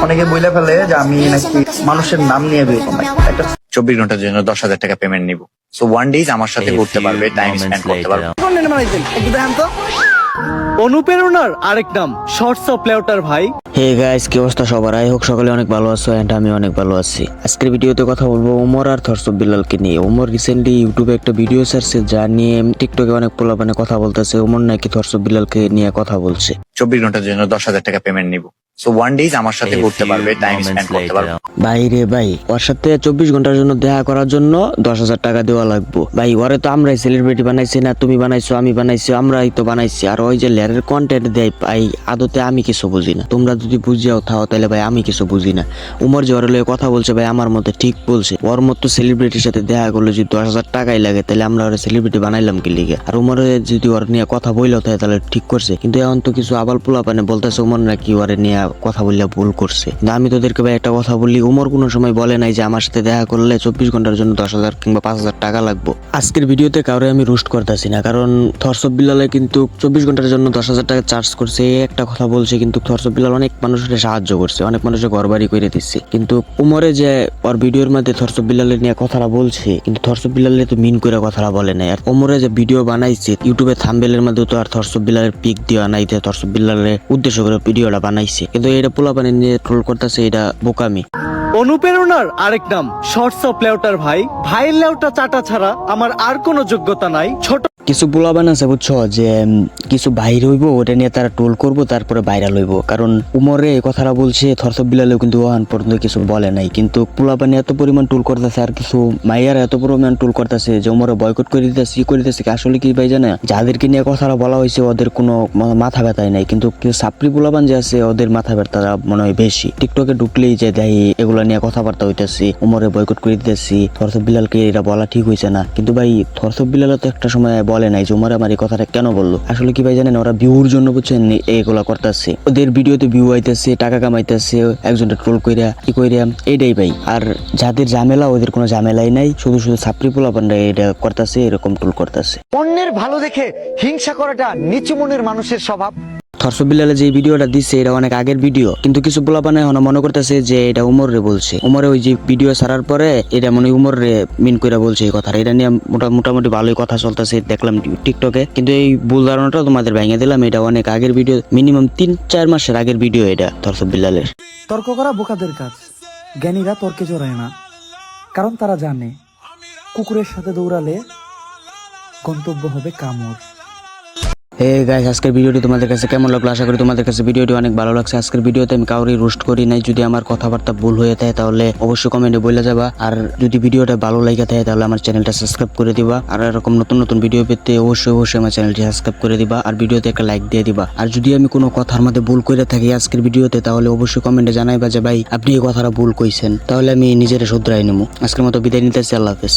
অনেকে বলে ফেলে যে আমি নাকি মানুষের নাম নিয়ে বিয়ে করবো। একটা 24 ঘন্টার জন্য 10,000 টাকা পেমেন্ট নিব। সো ওয়ান ডেজ আমার সাথে ঘুরতে পারবে, টাইম স্পেন্ড করতে পারবে। অনুপ্রেরণার আরেক নাম শর্টস অফ লেউটার ভাই। হে গাইস, কি অবস্থা সবার? আই হোক সকলে অনেক ভালো আছো এন্ড আমি অনেক ভালো আছি। আজকের ভিডিওতে কথা বলবো ওমর আর থরসব বিলালকে নিয়ে। ওমর রিসেন্টলি ইউটিউবে একটা ভিডিও ছাড়ছে যা নিয়ে টিকটকে অনেক পোলাপানে কথা বলতেছে। ওমর নাকি থরসব বিলালকে নিয়ে কথা বলছে। 24 ঘন্টার জন্য 10,000 টাকা পেমেন্ট নিব। সো ওয়ান ডেজ আমার সাথে ঘুরতে পারবে, টাইম স্পেন্ড করতে পারবে। ভাই রে ভাই, ওর সাথে 24 ঘন্টার জন্য দেখা করার জন্য 10,000 টাকা দেওয়া লাগবে। ভাই ওরে তো আমরাই সেলিব্রিটি বানাইছি না, তুমি বানাইছো, আমি বানাইছি, আমরাই তো বানাইছি। আর ওই যে লেয়ারের কন্টেন্ট দেয় ভাই, আদতে আমি কিছু বুঝি না। তোমরা যদি বুঝিয়াও থাও তাহলে ভাই আমি কিছু বুঝি না। উমর যে ওর লয়ে কথা বলছে ভাই আমার মতে ঠিক বলছে। ওর মতো সেলিব্রিটির সাথে দেখা করলে যদি 10,000 টাকাই লাগে তাহলে আমরা ওরা সেলিব্রিটি বানাইলাম কি লিগে? আর উমর যদি ওর নিয়ে কথা বইলেও থাকে তাহলে ঠিক করছে। কিন্তু এখন তো কিছু আবাল পোলাপানে বলতেছে উমর নাকি ওরে নিয়ে কথা বললে ভুল করছে। কিন্তু আমি তোদেরকে ভাই একটা কথা বলি, উমর কোনো সময় বলে নাই যে আমার সাথে দেখা করলে 24 ঘন্টার জন্য 10,000 কিংবা 5,000 টাকা লাগবে। আজকের ভিডিওতে কাউরে আমি রোস্ট করতেছি না, কারণ থরসব বিলালে কিন্তু 24 ঘন্টার জন্য 10,000 টাকা চার্জ করছে একটা কথা বলছে। কিন্তু থরসব বিলাল অনেক মানুষের সাহায্য করছে, অনেক মানুষের ঘরবাড়ি করে দিচ্ছে। কিন্তু উমরে যে ওর ভিডিওর মধ্যে থরসব বিলালের নিয়ে কথাটা বলছে, কিন্তু থরসব বিলালে তো মিন করে কথাটা বলে নাই। আর উমরে যে ভিডিও বানাইছে ইউটিউবে থাম্বনেলের মধ্যে তো আর থরসব বিলালের পিক দেওয়া নাই, থরসব বিলালের উদ্দেশ্য করে ভিডিওটা বানাইছে। কিন্তু এটা পোলাপানি নিয়ে ট্রোল করতেছে, এটা বোকামি। অনুপ্রেরণার আরেক নাম শর্টস অফ লেউটার ভাই। ভাইয়ের লেউটা চাটা ছাড়া আমার আর কোনো যোগ্যতা নাই। ছোট কিছু পোলাপান আছে বুঝছো, যে কিছু বাইর হইব ওটা নিয়ে তারা টোল করবো তারপরে ভাইরাল হইব। কারণ উমরে এই কথাটা বলছে, থরসব বিলালেও কিন্তু ওহান পর্যন্ত কিছু বলে নাই। কিন্তু পোলাপানি এত পরিমাণ টোল করতেছে, আর কিছু মাইয়ার এত পরিমাণ টোল করতেছে যে উমরে বয়কট করে দিতেছে, করে দিতেছে। আসলে কি ভাই জানে, যাদেরকে নিয়ে কথাটা বলা হয়েছে ওদের কোনো মাথা ব্যথাই নাই। কিন্তু সাপ্রি পোলাপান যে আছে ওদের মাথা ব্যথা মনে হয় বেশি। টিকটকে ঢুকলেই যে দেয় এগুলা নিয়ে কথাবার্তা হইতেছি, উমরে বয়কট করে দিতেছি, থরসব বিলালকে এটা বলা ঠিক হয়েছে না। কিন্তু ভাই থরসব বিলাল তো একটা সময় বলে নাই যে উমর আমার এই কথাটা কেন বললো। আসলে কি ভাই জানেন, ওরা ভিউর জন্য বুঝছেন এইগুলা করতেছে। ওদের ভিডিওতে ভিউ আইতেছে, টাকা কামাইতেছে, একজনটা ট্রোল কইরা কি কইরা, এইটাই ভাই। আর যাদের ঝামেলা ওদের কোনো ঝামেলাই নাই, শুধু শুধু ছাপরি পোলাপানরা এটা করতেছে, এরকম ট্রোল করতেছে। অন্যের ভালো দেখে হিংসা করাটা নিচু মনের মানুষের স্বভাব। থরসব বিলালে যে ভিডিওটা দিচ্ছে এটা অনেক আগের ভিডিও, কিন্তু কিছু পোলাপানে এখন মনে করতেছে যে এটা উমর রে বলছে। উমরে ওই যে ভিডিও ছাড়ার পরে এটা মনে উমর রে মিন করে বলছে এই কথা। এটা নিয়ে মোটামুটি ভালোই কথা চলতেছে দেখলাম টিকটকে। কিন্তু এই ভুল ধারণাটা তোমাদের ভেঙে দিলাম, এটা অনেক আগের ভিডিও, মিনিমাম 3-4 মাসের আগের ভিডিও এটা থরসব বিলালের। তর্ক করা বোকাদের কাজ, জ্ঞানীরা তর্কে জড়ায় না, কারণ তারা জানে কুকুরের সাথে দৌড়ালে গন্তব্য হবে কামড়। হে গাইস, আজকের ভিডিওটি তোমাদের কাছে কেমন লাগলো? আশা করি তোমাদের কাছে ভিডিওটি অনেক ভালো লাগছে। আজকের ভিডিওতে আমি কাউরি রোস্ট করি নাই। যদি আমার কথাবার্তা ভুল হয়ে থাকে তাহলে অবশ্যই কমেন্টে বলে যাবা। আর যদি ভিডিওটা ভালো লাগে থাকে তাহলে আমার চ্যানেলটা সাবস্ক্রাইব করে দিবা। আর এরকম নতুন নতুন ভিডিও পেতে অবশ্যই আমার চ্যানেলটি সাবস্ক্রাইব করে দিবা। আর ভিডিওতে একটা লাইক দিয়ে দিবা। আর যদি আমি কোনো কথার মধ্যে ভুল করে থাকি আজকের ভিডিওতে তাহলে অবশ্যই কমেন্টে জানাইবা যে ভাই আপনি এই কথাটা ভুল কইছেন, তাহলে আমি নিজেরা শুধরাই নেবো। আজকের মতো বিদায় নিতেছি, আল্লাহ হাফেজ।